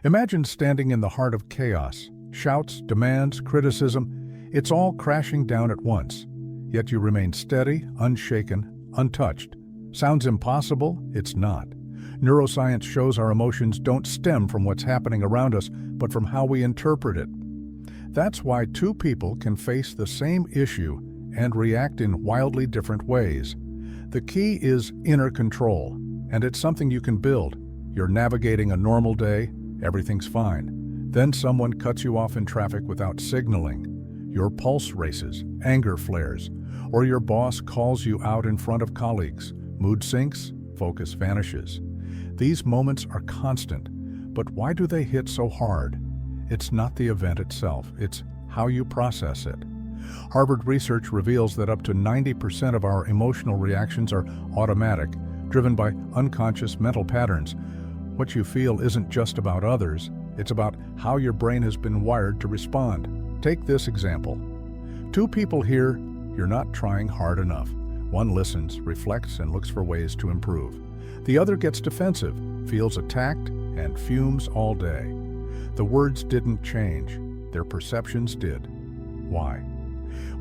Imagine standing in the heart of chaos. Shouts, demands, criticism, it's all crashing down at once. Yet you remain steady, unshaken, untouched. Sounds impossible? It's not. Neuroscience shows our emotions don't stem from what's happening around us, but from how we interpret it. That's why two people can face the same issue and react in wildly different ways. The key is inner control, and it's something you can build. You're navigating a normal day, everything's fine. Then someone cuts you off in traffic without signaling. Your pulse races, anger flares, or your boss calls you out in front of colleagues. Mood sinks, focus vanishes. These moments are constant, but why do they hit so hard? It's not the event itself, it's how you process it. Harvard research reveals that up to 90% of our emotional reactions are automatic, driven by unconscious mental patterns. What you feel isn't just about others, it's about how your brain has been wired to respond. Take this example. Two people hear, "You're not trying hard enough." One listens, reflects, and looks for ways to improve. The other gets defensive, feels attacked, and fumes all day. The words didn't change, their perceptions did. Why?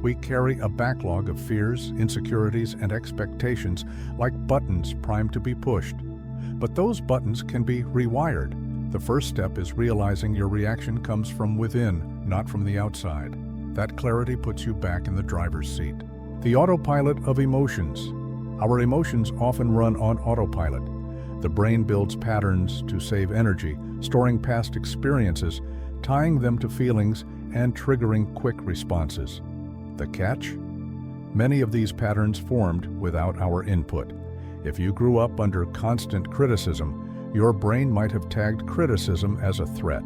We carry a backlog of fears, insecurities, and expectations like buttons primed to be pushed. But those buttons can be rewired. The first step is realizing your reaction comes from within, not from the outside. That clarity puts you back in the driver's seat. The autopilot of emotions. Our emotions often run on autopilot. The brain builds patterns to save energy, storing past experiences, tying them to feelings, and triggering quick responses. The catch? Many of these patterns formed without our input. If you grew up under constant criticism, your brain might have tagged criticism as a threat.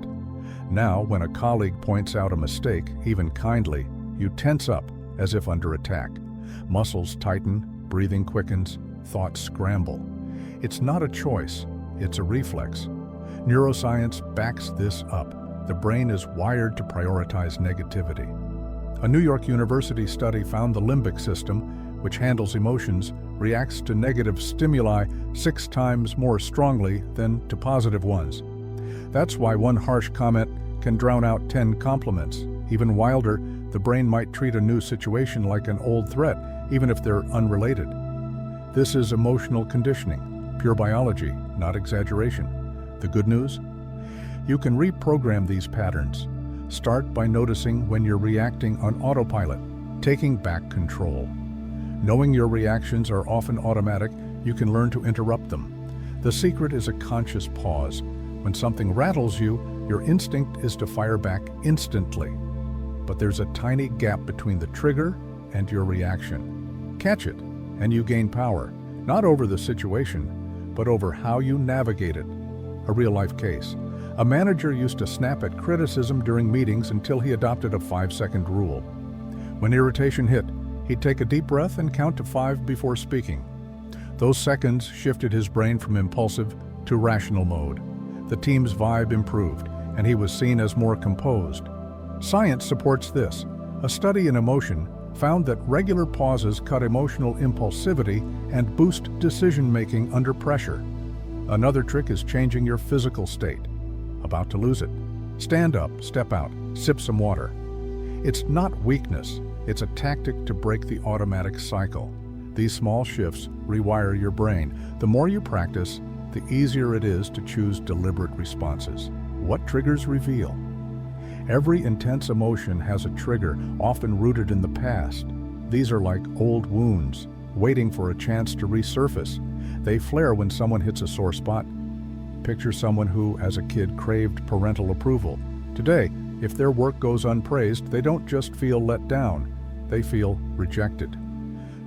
Now, when a colleague points out a mistake, even kindly, you tense up as if under attack. Muscles tighten, breathing quickens, thoughts scramble. It's not a choice, it's a reflex. Neuroscience backs this up. The brain is wired to prioritize negativity. A New York University study found the limbic system, which handles emotions, reacts to negative stimuli 6 times more strongly than to positive ones. That's why one harsh comment can drown out 10 compliments. Even wilder, the brain might treat a new situation like an old threat, even if they're unrelated. This is emotional conditioning, pure biology, not exaggeration. The good news? You can reprogram these patterns. Start by noticing when you're reacting on autopilot, taking back control. Knowing your reactions are often automatic, you can learn to interrupt them. The secret is a conscious pause. When something rattles you, your instinct is to fire back instantly. But there's a tiny gap between the trigger and your reaction. Catch it, and you gain power, not over the situation, but over how you navigate it. A real-life case. A manager used to snap at criticism during meetings until he adopted a 5-second rule. When irritation hit, he'd take a deep breath and count to 5 before speaking. Those seconds shifted his brain from impulsive to rational mode. The team's vibe improved, and he was seen as more composed. Science supports this. A study in emotion found that regular pauses cut emotional impulsivity and boost decision-making under pressure. Another trick is changing your physical state. About to lose it? Stand up, step out, sip some water. It's not weakness, it's a tactic to break the automatic cycle. These small shifts rewire your brain. The more you practice, the easier it is to choose deliberate responses. What triggers reveal? Every intense emotion has a trigger, often rooted in the past. These are like old wounds, waiting for a chance to resurface. They flare when someone hits a sore spot. Picture someone who, as a kid, craved parental approval. Today, if their work goes unpraised, they don't just feel let down, they feel rejected.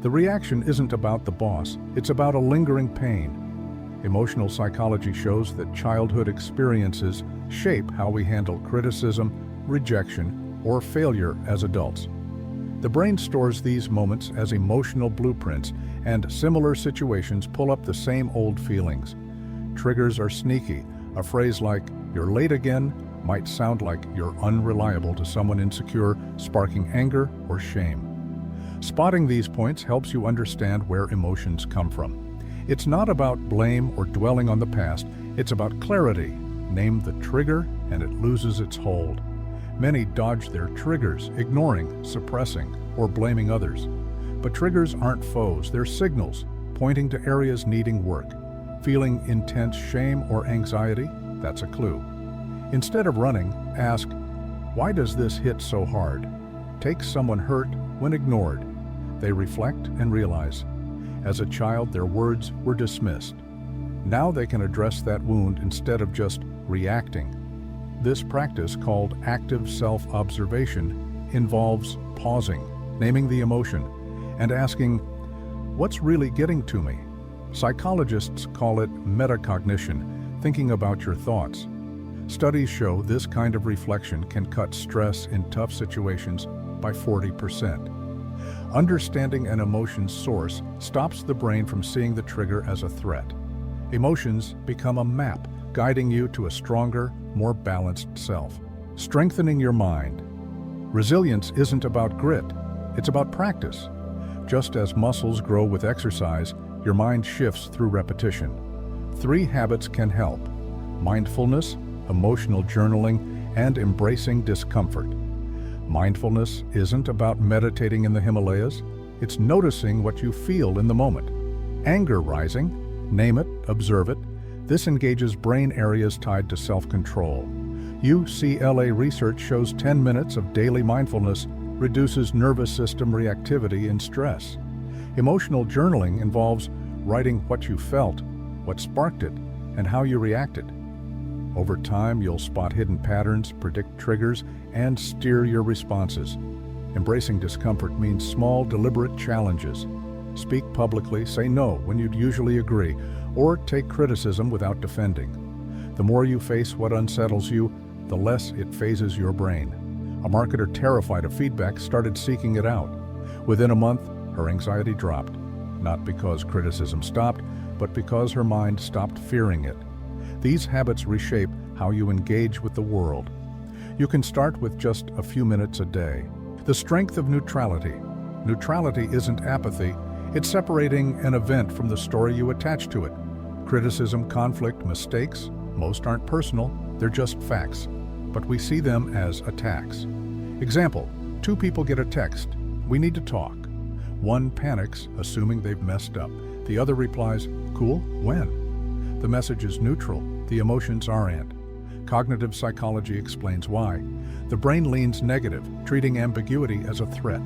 The reaction isn't about the boss, it's about a lingering pain. Emotional psychology shows that childhood experiences shape how we handle criticism, rejection, or failure as adults. The brain stores these moments as emotional blueprints, and similar situations pull up the same old feelings. Triggers are sneaky. A phrase like, "you're late again," might sound like you're unreliable to someone insecure, sparking anger or shame. Spotting these points helps you understand where emotions come from. It's not about blame or dwelling on the past, it's about clarity. Name the trigger and it loses its hold. Many dodge their triggers, ignoring, suppressing, or blaming others. But triggers aren't foes, they're signals, pointing to areas needing work. Feeling intense shame or anxiety? That's a clue. Instead of running, ask, why does this hit so hard? Take someone hurt when ignored. They reflect and realize, as a child, their words were dismissed. Now they can address that wound instead of just reacting. This practice, called active self-observation, involves pausing, naming the emotion, and asking, what's really getting to me? Psychologists call it metacognition, thinking about your thoughts. Studies show this kind of reflection can cut stress in tough situations by 40%. Understanding an emotion's source stops the brain from seeing the trigger as a threat. Emotions become a map, guiding you to a stronger, more balanced self. Strengthening your mind. Resilience isn't about grit, it's about practice. Just as muscles grow with exercise, your mind shifts through repetition. 3 habits can help: mindfulness, emotional journaling, and embracing discomfort. Mindfulness isn't about meditating in the Himalayas, it's noticing what you feel in the moment. Anger rising, name it, observe it. This engages brain areas tied to self-control. UCLA research shows 10 minutes of daily mindfulness reduces nervous system reactivity in stress. Emotional journaling involves writing what you felt, what sparked it, and how you reacted. Over time, you'll spot hidden patterns, predict triggers, and steer your responses. Embracing discomfort means small, deliberate challenges. Speak publicly, say no when you'd usually agree, or take criticism without defending. The more you face what unsettles you, the less it phases your brain. A marketer terrified of feedback started seeking it out. Within a month, her anxiety dropped, not because criticism stopped, but because her mind stopped fearing it. These habits reshape how you engage with the world. You can start with just a few minutes a day. The strength of neutrality. Neutrality isn't apathy, it's separating an event from the story you attach to it. Criticism, conflict, mistakes, most aren't personal, they're just facts, but we see them as attacks. Example, 2 people get a text, we need to talk. One panics, assuming they've messed up. The other replies, cool, when? The message is neutral, the emotions aren't. Cognitive psychology explains why. The brain leans negative, treating ambiguity as a threat.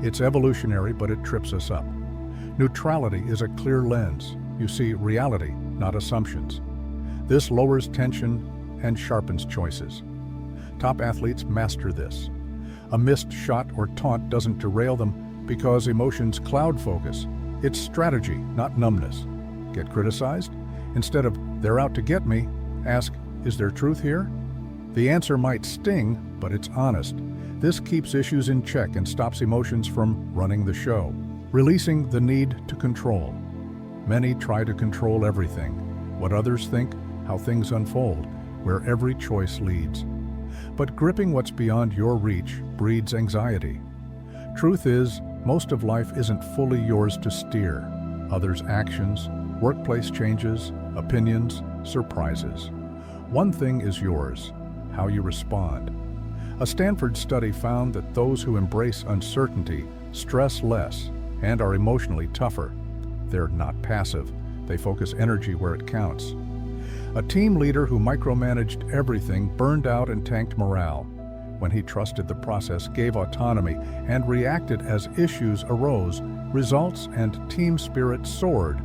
It's evolutionary, but it trips us up. Neutrality is a clear lens. You see reality, not assumptions. This lowers tension and sharpens choices. Top athletes master this. A missed shot or taunt doesn't derail them because emotions cloud focus. It's strategy, not numbness. Get criticized? Instead of, they're out to get me, ask, is there truth here? The answer might sting, but it's honest. This keeps issues in check and stops emotions from running the show. Releasing the need to control. Many try to control everything. What others think, how things unfold, where every choice leads. But gripping what's beyond your reach breeds anxiety. Truth is, most of life isn't fully yours to steer. Others' actions, workplace changes, opinions, surprises. One thing is yours, how you respond. A Stanford study found that those who embrace uncertainty stress less and are emotionally tougher. They're not passive. They focus energy where it counts. A team leader who micromanaged everything burned out and tanked morale. When he trusted the process, gave autonomy, and reacted as issues arose, results and team spirit soared.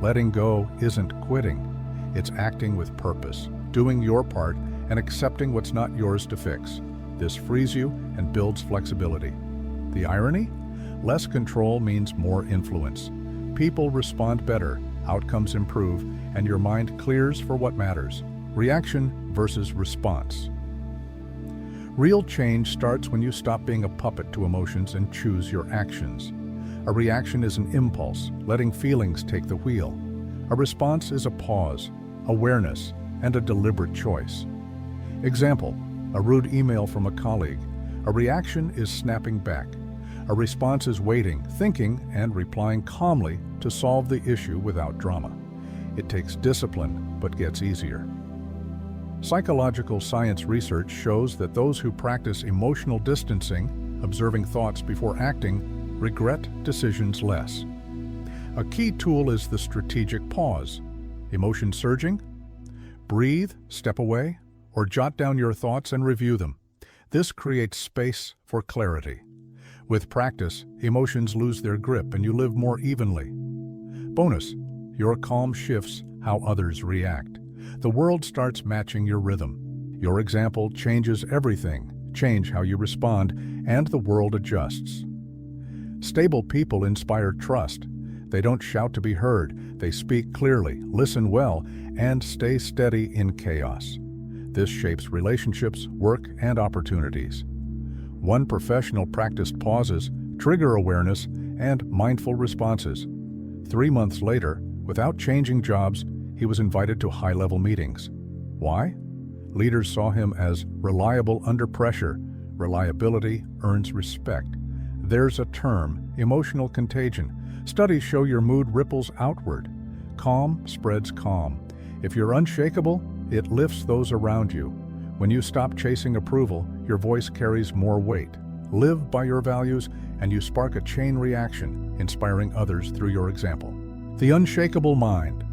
Letting go isn't quitting. It's acting with purpose, doing your part, and accepting what's not yours to fix. This frees you and builds flexibility. The irony? Less control means more influence. People respond better, outcomes improve, and your mind clears for what matters. Reaction versus response. Real change starts when you stop being a puppet to emotions and choose your actions. A reaction is an impulse, letting feelings take the wheel. A response is a pause, awareness, and a deliberate choice. Example, a rude email from a colleague. A reaction is snapping back. A response is waiting, thinking, and replying calmly to solve the issue without drama. It takes discipline, but gets easier. Psychological science research shows that those who practice emotional distancing, observing thoughts before acting, regret decisions less. A key tool is the strategic pause. Emotion surging? Breathe, step away, or jot down your thoughts and review them. This creates space for clarity. With practice, emotions lose their grip and you live more evenly. Bonus, your calm shifts how others react. The world starts matching your rhythm. Your example changes everything. Change how you respond, and the world adjusts. Stable people inspire trust. They don't shout to be heard. They speak clearly, listen well, and stay steady in chaos. This shapes relationships, work, and opportunities. One professional practiced pauses, trigger awareness, and mindful responses. 3 months later, without changing jobs, he was invited to high-level meetings. Why? Leaders saw him as reliable under pressure. Reliability earns respect. There's a term, emotional contagion. Studies show your mood ripples outward. Calm spreads calm. If you're unshakable, it lifts those around you. When you stop chasing approval, your voice carries more weight. Live by your values, and you spark a chain reaction, inspiring others through your example. The unshakable mind.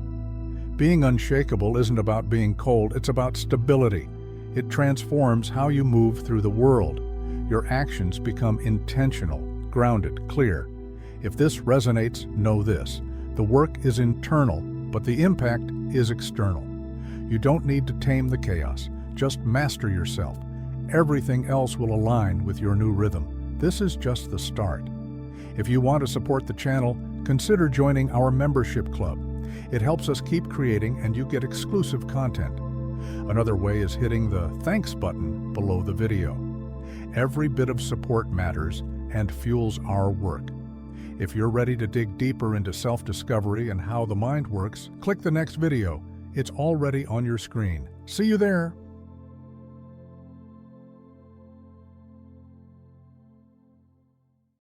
Being unshakable isn't about being cold, it's about stability. It transforms how you move through the world. Your actions become intentional, grounded, clear. If this resonates, know this. The work is internal, but the impact is external. You don't need to tame the chaos, just master yourself. Everything else will align with your new rhythm. This is just the start. If you want to support the channel, consider joining our membership club. It helps us keep creating and you get exclusive content. Another way is hitting the thanks button below the video. Every bit of support matters and fuels our work. If you're ready to dig deeper into self-discovery and how the mind works, click the next video. It's already on your screen. See you there!